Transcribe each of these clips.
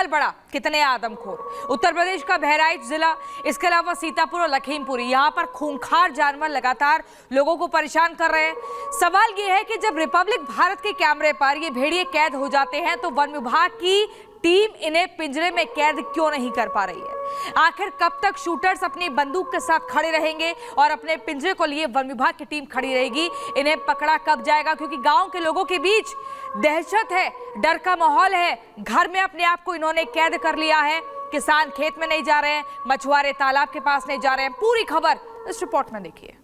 सवाल बड़ा, कितने आदमखोर। उत्तर प्रदेश का बहराइच जिला, इसके अलावा सीतापुर और लखीमपुर, यहाँ पर खूंखार जानवर लगातार लोगों को परेशान कर रहे हैं। सवाल ये है कि जब रिपब्लिक भारत के कैमरे पर ये भेड़िए कैद हो जाते हैं तो वन विभाग की टीम इन्हें पिंजरे में कैद क्यों नहीं कर पा रही है? आखिर कब तक शूटर्स अपनी बंदूक के साथ खड़े रहेंगे और अपने पिंजरे को लिए वन विभाग की टीम खड़ी रहेगी? इन्हें पकड़ा कब जाएगा? क्योंकि गांव के लोगों के बीच दहशत है, डर का माहौल है। घर में अपने आप को इन्होंने कैद कर लिया है। किसान खेत में नहीं जा रहे हैं, मछुआरे तालाब के पास नहीं जा रहे हैं। पूरी खबर इस रिपोर्ट में देखिए।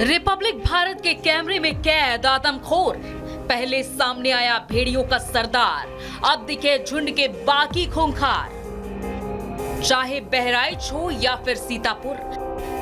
रिपब्लिक भारत के कैमरे में कैद आदमखोर। पहले सामने आया भेड़ियों का सरदार, अब दिखे झुंड के बाकी खूंखार। चाहे बहराइच हो या फिर सीतापुर,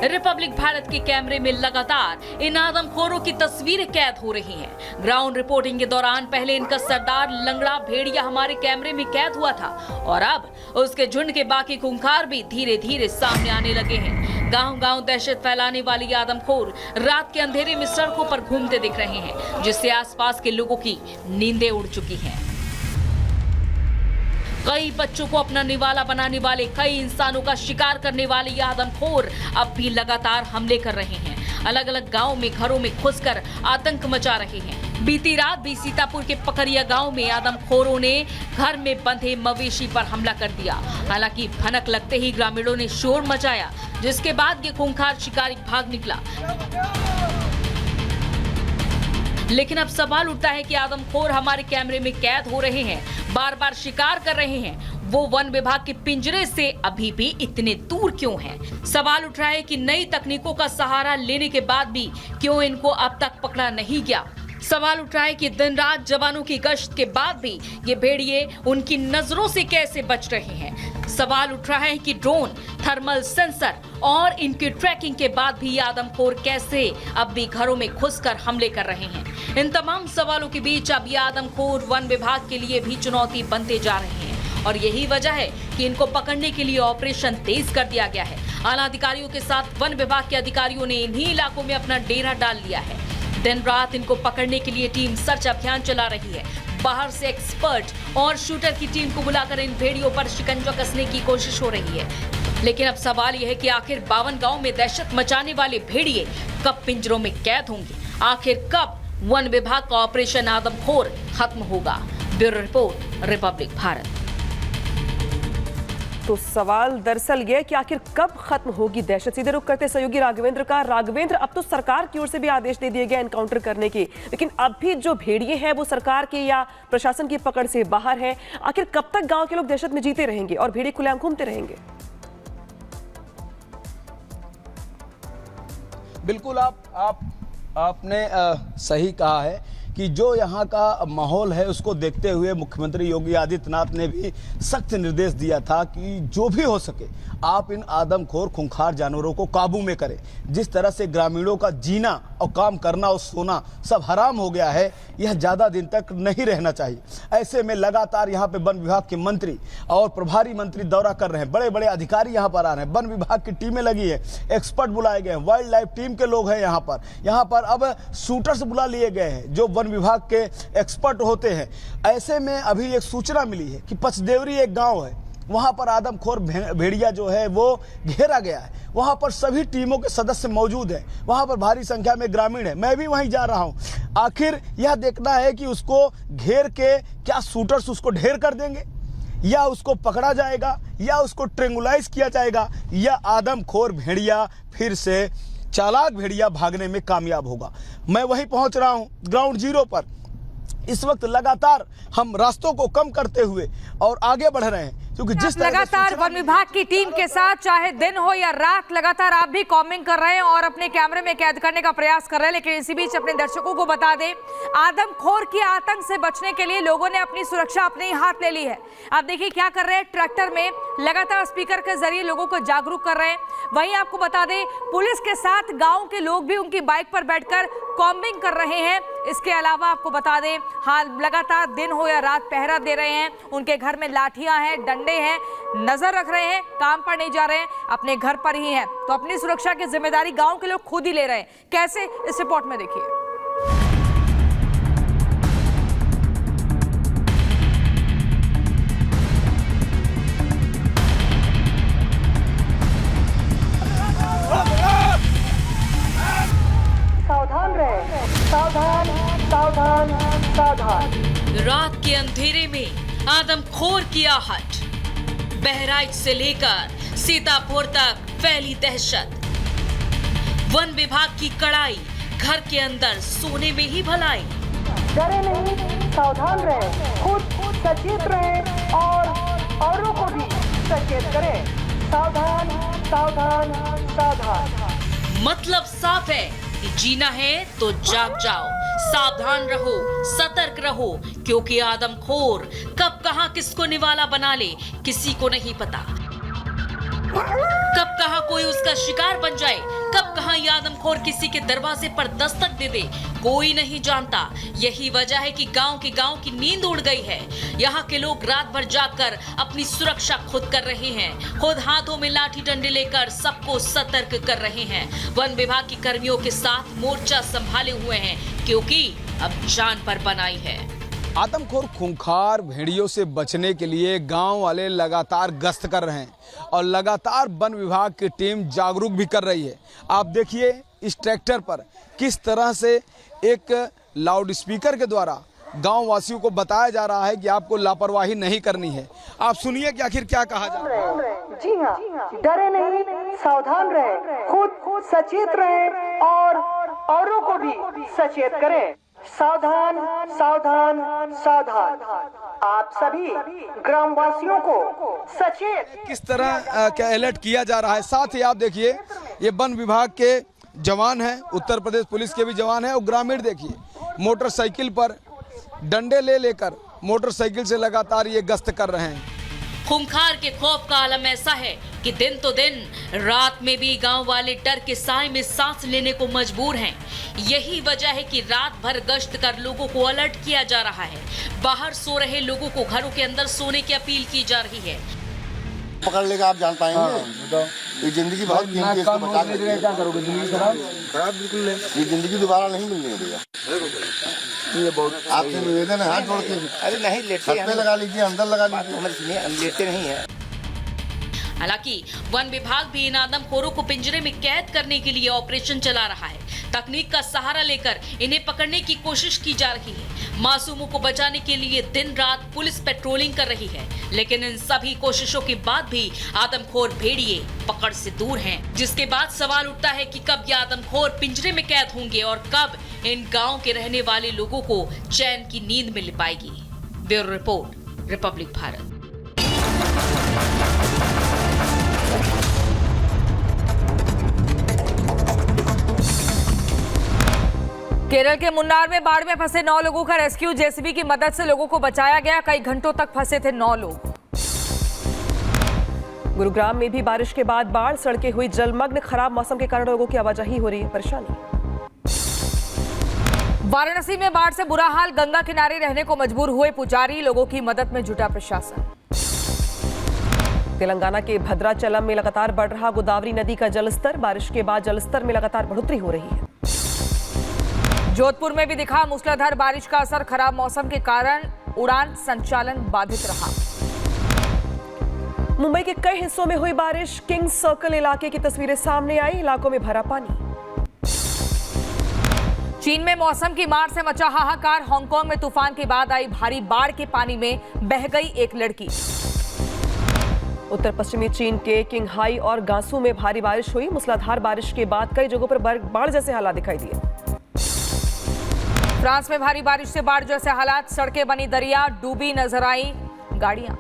रिपब्लिक भारत के कैमरे में लगातार इन आदमखोरों की तस्वीरें कैद हो रही हैं। ग्राउंड रिपोर्टिंग के दौरान पहले इनका सरदार लंगड़ा भेड़िया हमारे कैमरे में कैद हुआ था और अब उसके झुंड के बाकी खूंखार भी धीरे धीरे सामने आने लगे हैं। गांव-गांव दहशत फैलाने वाली आदमखोर रात के अंधेरे में सड़कों पर घूमते दिख रहे हैं, जिससे आसपास के लोगों की नींदें उड़ चुकी हैं। कई बच्चों को अपना निवाला बनाने वाले, कई इंसानों का शिकार करने वाले ये आदमखोर अब भी लगातार हमले कर रहे हैं। अलग अलग गांव में घरों में घुसकर आतंक मचा रहे हैं। बीती रात भी सीतापुर के पकरिया गांव में आदमखोरों ने घर में बंधे मवेशी पर हमला कर दिया। हालांकि भनक लगते ही ग्रामीणों ने शोर मचाया, जिसके बाद ये खूंखार शिकारी भाग निकला। लेकिन अब सवाल उठता है कि आदमखोर हमारे कैमरे में कैद हो रहे हैं, बार बार शिकार कर रहे हैं, वो वन विभाग के पिंजरे से अभी भी इतने दूर क्यों हैं? सवाल उठ रहा है कि नई तकनीकों का सहारा लेने के बाद भी क्यों इनको अब तक पकड़ा नहीं गया? सवाल उठ रहा है कि दिन रात जवानों की गश्त के बाद भी ये भेड़िए उनकी नजरों से कैसे बच रहे हैं? सवाल उठ रहा है कि ड्रोन, थर्मल सेंसर और इनकी ट्रैकिंग के बाद भी आदमखोर कैसे अब भी घरों में घुसकर हमले कर रहे हैं? इन तमाम सवालों के बीच अब ये आदमखोर वन विभाग के लिए भी चुनौती बनते जा रहे हैं और यही वजह है कि इनको पकड़ने के लिए ऑपरेशन तेज कर दिया गया है। आला अधिकारियों के साथ वन विभाग के अधिकारियों ने इन्हीं इलाकों में अपना डेरा डाल लिया है। दिन रात इनको पकड़ने के लिए टीम सर्च अभियान चला रही है। बाहर से एक्सपर्ट और शूटर की टीम को बुलाकर इन भेड़ियों पर शिकंजा कसने की कोशिश हो रही है। लेकिन अब सवाल यह है कि आखिर 52 गांव में दहशत मचाने वाले भेड़िए कब पिंजरों में कैद होंगे? आखिर कब वन विभाग का ऑपरेशन आदमखोर खत्म होगा? Bureau report, Republic Bharat. तो सवाल दरअसल ये कि आखिर कब खत्म होगी दहशत। सीधे रुख करते सहयोगी राघवेंद्र का। राघवेंद्र, अब तो सरकार की ओर से भी आदेश दे दिए गए एनकाउंटर करने के, लेकिन अब भी जो भेड़िए हैं वो सरकार के या प्रशासन की पकड़ से बाहर है। आखिर कब तक गांव के लोग दहशत में जीते रहेंगे और भेड़िए खुलेआम घूमते रहेंगे? बिल्कुल, आपने सही कहा है कि जो यहाँ का माहौल है उसको देखते हुए मुख्यमंत्री योगी आदित्यनाथ ने भी सख्त निर्देश दिया था कि जो भी हो सके आप इन आदमखोर खूंखार जानवरों को काबू में करें। जिस तरह से ग्रामीणों का जीना और काम करना और सोना सब हराम हो गया है, यह ज़्यादा दिन तक नहीं रहना चाहिए। ऐसे में लगातार यहाँ पे वन विभाग के मंत्री और प्रभारी मंत्री दौरा कर रहे हैं, बड़े बड़े अधिकारी यहाँ पर आ रहे हैं, वन विभाग की टीमें लगी है, एक्सपर्ट बुलाए गए हैं, वाइल्ड लाइफ टीम के लोग हैं यहाँ पर अब शूटर्स बुला लिए गए हैं जो वन विभाग के एक्सपर्ट होते हैं। ऐसे में अभी एक सूचना मिली है कि पचदेवरी एक गांव है, वहां पर आदमखोर भेड़िया जो है वो घेरा गया है। वहां पर सभी टीमों के सदस्य मौजूद हैं, वहां पर भारी संख्या में ग्रामीण है। मैं भी वहीं जा रहा हूं। आखिर यह देखना है कि उसको घेर के क्या शूटर्स उसको ढेर कर देंगे, या उसको पकड़ा जाएगा, या उसको ट्रेंगुलाइज किया जाएगा, या आदमखोर भेड़िया फिर से चालाक भेड़िया भागने में कामयाब होगा। मैं वहीं पहुंच रहा हूं, ग्राउंड जीरो पर। इस वक्त लगातार हम रास्तों को कम करते हुए और आगे बढ़ रहे हैं, क्योंकि जिस लगातार वन विभाग की टीम के साथ, चाहे दिन हो या रात, लगातार आप भी कॉमिंग कर रहे हैं और अपने कैमरे में कैद करने का प्रयास कर रहे हैं। लेकिन इसी बीच अपने दर्शकों को बता दें, आदमखोर की आतंक से बचने के लिए लोगों ने अपनी सुरक्षा अपने ही हाथ ले ली है। आप देखिए क्या कर रहे हैं, ट्रैक्टर में लगातार स्पीकर के जरिए लोगों को जागरूक कर रहे हैं। वहीं आपको बता दें, पुलिस के साथ गांव के लोग भी उनकी बाइक पर बैठकर कॉम्बिंग कर रहे हैं। इसके अलावा आपको बता दें, हाँ, लगातार दिन हो या रात पहरा दे रहे हैं। उनके घर में लाठियां हैं, डंडे हैं, नजर रख रहे हैं, काम पर नहीं जा रहे हैं, अपने घर पर ही हैं। तो अपनी सुरक्षा की जिम्मेदारी गांव के लोग खुद ही ले रहे हैं। कैसे, इस रिपोर्ट में देखिए। सावधान रहे, सावधान सावधान सावधान। रात के अंधेरे में आदमखोर की आहट, बहराइच से लेकर सीतापुर तक फैली दहशत। वन विभाग की कड़ाई, घर के अंदर सोने में ही भलाई। डरे नहीं, सावधान रहे, खुद सचेत रहे और औरों को भी सचेत करें। सावधान सावधान सावधान। मतलब साफ है कि जीना है तो जाग जाओ, सावधान रहो, सतर्क रहो, क्योंकि आदमखोर कब कहां किसको निवाला बना ले किसी को नहीं पता। कब कहां कोई उसका शिकार बन जाए, कब कहां ये आदमखोर किसी के दरवाजे पर दस्तक दे दे, कोई नहीं जानता। यही वजह है कि गांव की नींद उड़ गई है। यहाँ के लोग रात भर जागकर अपनी सुरक्षा खुद कर रहे हैं, खुद हाथों में लाठी डंडे लेकर सबको सतर्क कर रहे हैं। वन विभाग के कर्मियों के साथ मोर्चा संभाले हुए हैं, क्योंकि अब जान पर बनाई है। आदमखोर खूंखार भेड़ियों से बचने के लिए गांव वाले लगातार गश्त कर रहे हैं और लगातार वन विभाग की टीम जागरूक भी कर रही है। आप देखिए इस ट्रैक्टर पर किस तरह से एक लाउड स्पीकर के द्वारा गांव वासियों को बताया जा रहा है कि आपको लापरवाही नहीं करनी है। आप सुनिए कि आखिर क्या कहा जा रहा है। जी हाँ, डरे नहीं, सावधान रहे, खुद सचेत रहे और औरों को भी सचेत करें। सावधान सावधान सावधान। आप सभी ग्रामवासियों को सचेत किस तरह का अलर्ट किया जा रहा है। साथ ही आप देखिए ये वन विभाग के जवान हैं, उत्तर प्रदेश पुलिस के भी जवान हैं, और ग्रामीण देखिए मोटरसाइकिल पर डंडे लेकर मोटरसाइकिल से लगातार ये गश्त कर रहे हैं। खूंखार के खौफ का आलम ऐसा है कि दिन तो दिन, रात में भी गांव वाले डर के साए में सांस लेने को मजबूर हैं। यही वजह है कि रात भर गश्त कर लोगों को अलर्ट किया जा रहा है। बाहर सो रहे लोगों को घरों के अंदर सोने की अपील की जा रही है। पकड़ लेगा आप जान पाएंगे। ये जिंदगी बहुत कीमती है, इसको बचा के क्या करोगे? जिंदगी खराब बिल्कुल है। ये जिंदगी दोबारा नहीं मिलनी है भैया। ये बहुत आपसे निवेदन है, हाथ जोड़ के। अरे नहीं लेटे, छत पे लगा लीजिए, अंदर लगा लीजिए, हम लेटे नहीं है। हालांकि वन विभाग भी इन आदमखोरों को पिंजरे में कैद करने के लिए ऑपरेशन चला रहा है। तकनीक का सहारा लेकर इन्हें पकड़ने की कोशिश की जा रही है। मासूमों को बचाने के लिए दिन रात पुलिस पेट्रोलिंग कर रही है, लेकिन इन सभी कोशिशों के बाद भी आदमखोर भेड़िए पकड़ से दूर हैं। जिसके बाद सवाल उठता है कि कब ये आदमखोर पिंजरे में कैद होंगे और कब इन गाँव के रहने वाले लोगों को चैन की नींद मिल पाएगी। Bureau report, Republic Bharat. Kerala के मुन्नार में बाढ़ में फंसे 9 लोगों का रेस्क्यू, जेसीबी की मदद से लोगों को बचाया गया। कई घंटों तक फंसे थे 9 लोग। गुरुग्राम में भी बारिश के बाद बाढ़, सड़कें हुई जलमग्न। खराब मौसम के कारण लोगों की आवाजाही हो रही है परेशानी। वाराणसी में बाढ़ से बुरा हाल, गंगा किनारे रहने को मजबूर हुए पुजारी, लोगों की मदद में जुटा प्रशासन। तेलंगाना के भद्राचलम में लगातार बढ़ रहा गोदावरी नदी का जलस्तर, बारिश के बाद जलस्तर में लगातार बढ़ोतरी हो रही है। जोधपुर में भी दिखा मूसलाधार बारिश का असर, खराब मौसम के कारण उड़ान संचालन बाधित रहा। मुंबई के कई हिस्सों में हुई बारिश, किंग्स सर्कल इलाके की तस्वीरें सामने आई, इलाकों में भरा पानी। चीन में मौसम की मार से मचा हाहाकार, हांगकांग में तूफान के बाद आई भारी बाढ़ के पानी में बह गई एक लड़की। उत्तर पश्चिमी चीन के किंगहाई और गांसू में भारी बारिश हुई, मूसलाधार बारिश के बाद कई जगहों पर बाढ़ जैसे हालात दिखाई दिए। फ्रांस में भारी बारिश से बाढ़ जैसे हालात, सड़कें बनी दरिया, डूबी नजर आई गाड़ियां।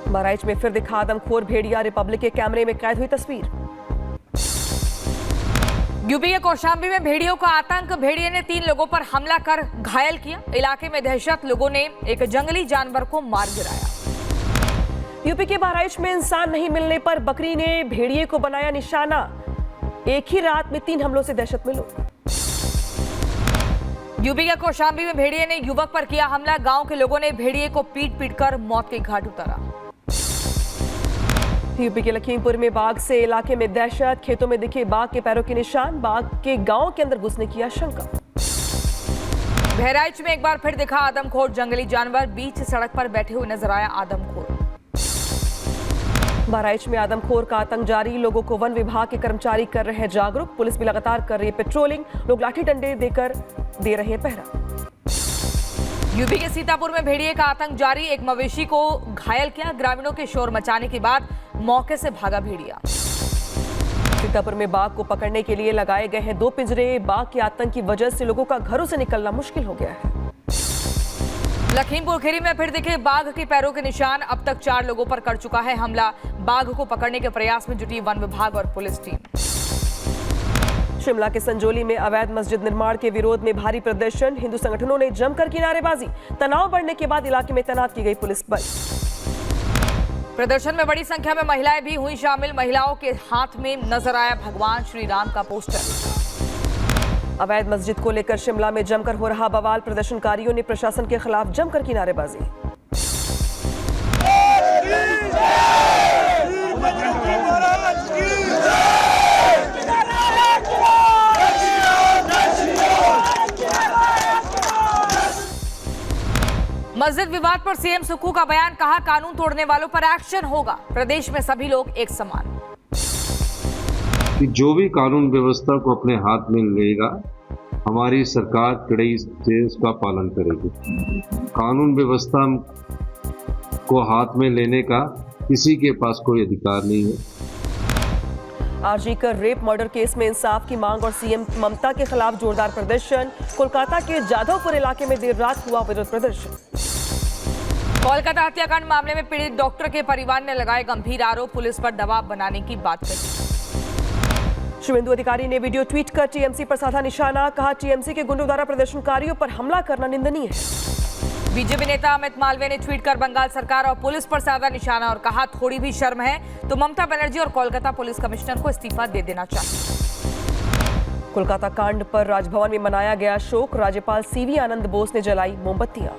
बहराइच में फिर दिखा आदमखोर भेड़िया, रिपब्लिक के कैमरे में कैद हुई तस्वीर। यूपी के कौशाम्बी में भेड़ियों का आतंक, भेड़िए ने 3 लोगों पर हमला कर घायल किया। इलाके में दहशत, लोगों ने एक जंगली जानवर को मार गिराया। यूपी के बहराइच में इंसान नहीं मिलने पर बकरी ने भेड़िए को बनाया निशाना। एक ही रात में 3 हमलों से दहशत में लोग। यूपी के कौशाम्बी में भेड़िए ने युवक पर किया हमला। गांव के लोगों ने भेड़िए को पीट-पीटकर मौत के घाट उतारा। यूपी के लखीमपुर में बाघ से इलाके में दहशत। खेतों में दिखे बाघ के पैरों के निशान। बाघ के गांव के अंदर घुसने की आशंका। बहराइच में एक बार फिर दिखा आदमखोर जंगली जानवर। बीच सड़क पर बैठे हुए नजर आया आदमखोर। बहराइच में आदमखोर का आतंक जारी। लोगों को वन विभाग के कर्मचारी कर रहे हैं जागरूक। पुलिस भी लगातार कर रही है पेट्रोलिंग। लोग लाठी डंडे देकर दे रहे हैं पहरा। यूपी के सीतापुर में भेड़िए का आतंक जारी। एक मवेशी को घायल किया। ग्रामीणों के शोर मचाने के बाद मौके से भागा भेड़िया। सीतापुर में बाघ को पकड़ने के लिए लगाए गए हैं 2 पिंजरे। बाघ के आतंक की वजह से लोगों का घरों से निकलना मुश्किल हो गया है। लखीमपुर खीरी में फिर दिखे बाघ के पैरों के निशान। अब तक 4 लोगों पर कर चुका है हमला। बाघ को पकड़ने के प्रयास में जुटी वन विभाग और पुलिस टीम। शिमला के संजोली में अवैध मस्जिद निर्माण के विरोध में भारी प्रदर्शन। हिंदू संगठनों ने जमकर की नारेबाजी। तनाव बढ़ने के बाद इलाके में तैनात की गई पुलिस बल। प्रदर्शन में बड़ी संख्या में महिलाएं भी हुई शामिल। महिलाओं के हाथ में नजर आया भगवान श्री राम का पोस्टर। अवैध मस्जिद को लेकर शिमला में जमकर हो रहा बवाल। प्रदर्शनकारियों ने प्रशासन के खिलाफ जमकर की नारेबाजी। मस्जिद विवाद पर सीएम सुक्खू का बयान। कहा कानून तोड़ने वालों पर एक्शन होगा। प्रदेश में सभी लोग एक समान। कि जो भी कानून व्यवस्था को अपने हाथ में लेगा, हमारी सरकार कड़ाई से उसका पालन करेगी। कानून व्यवस्था को हाथ में लेने का किसी के पास कोई अधिकार नहीं है। आरजी कर रेप मर्डर केस में इंसाफ की मांग और सीएम ममता के खिलाफ जोरदार प्रदर्शन। कोलकाता के जाधवपुर इलाके में देर रात हुआ विरोध प्रदर्शन। कोलकाता हत्याकांड मामले में पीड़ित डॉक्टर के परिवार ने लगाए गंभीर आरोप। पुलिस पर दबाव बनाने की बात कही। शुभेंदु अधिकारी ने वीडियो ट्वीट कर टीएमसी पर साधा निशाना। कहा टीएमसी के गुंडों द्वारा प्रदर्शनकारियों पर हमला करना निंदनीय है। बीजेपी नेता अमित मालवीय ने ट्वीट कर बंगाल सरकार और पुलिस पर साधा निशाना और कहा थोड़ी भी शर्म है तो ममता बनर्जी और कोलकाता पुलिस कमिश्नर को इस्तीफा दे देना चाहिए। कोलकाता कांड पर राजभवन में मनाया गया शोक। राज्यपाल सीवी आनंद बोस ने जलाई मोमबत्तियां।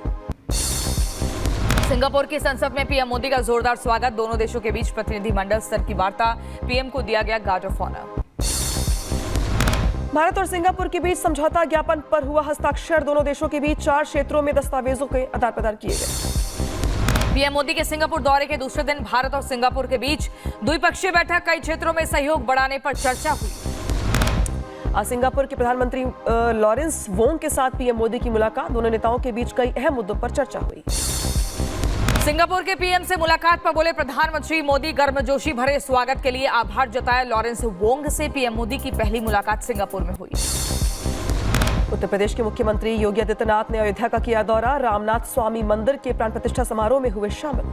सिंगापुर की संसद में पीएम मोदी का जोरदार स्वागत। दोनों देशों के बीच प्रतिनिधिमंडल स्तर की वार्ता। पीएम को दिया गया गार्ड ऑफ ऑनर। भारत और सिंगापुर के बीच समझौता ज्ञापन पर हुआ हस्ताक्षर। दोनों देशों के बीच 4 क्षेत्रों में दस्तावेजों के आदान प्रदान किए गए। पीएम मोदी के सिंगापुर दौरे के दूसरे दिन भारत और सिंगापुर के बीच द्विपक्षीय बैठक। कई क्षेत्रों में सहयोग बढ़ाने पर चर्चा हुई। आज सिंगापुर के प्रधानमंत्री लॉरेंस वोंग के साथ पीएम मोदी की मुलाकात। दोनों नेताओं के बीच कई अहम मुद्दों पर चर्चा हुई। सिंगापुर के पीएम से मुलाकात पर बोले प्रधानमंत्री मोदी। गर्मजोशी भरे स्वागत के लिए आभार जताया लॉरेंस वोंग से। पीएम मोदी की पहली मुलाकात सिंगापुर में हुई। उत्तर प्रदेश के मुख्यमंत्री योगी आदित्यनाथ ने अयोध्या का किया दौरा। रामनाथ स्वामी मंदिर के प्राण प्रतिष्ठा समारोह में हुए शामिल।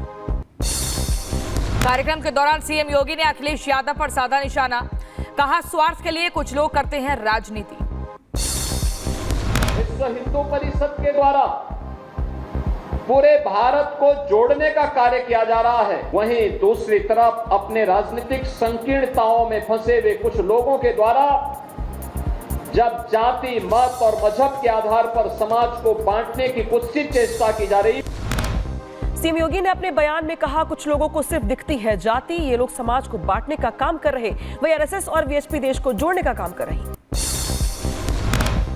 कार्यक्रम के दौरान सीएम योगी ने अखिलेश यादव पर साधा निशाना। कहा स्वार्थ के लिए कुछ लोग करते हैं राजनीति। विश्व हिंदू परिषद के द्वारा पूरे भारत को जोड़ने का कार्य किया जा रहा है। वहीं दूसरी तरफ अपने राजनीतिक संकीर्णताओं में फंसे हुए कुछ लोगों के द्वारा जब जाति, मत और मजहब के आधार पर समाज को बांटने की कुत्सित चेष्टा की जा रही। सीएम योगी ने अपने बयान में कहा कुछ लोगों को सिर्फ दिखती है जाति। ये लोग समाज को बांटने का काम कर रहे। वही आरएसएस और वीएचपी देश को जोड़ने का काम कर रही।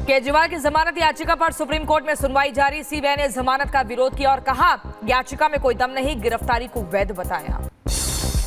केजरीवाल की जमानत याचिका पर सुप्रीम कोर्ट में सुनवाई जारी। सीबीआई ने जमानत का विरोध किया और कहा याचिका में कोई दम नहीं। गिरफ्तारी को वैध बताया।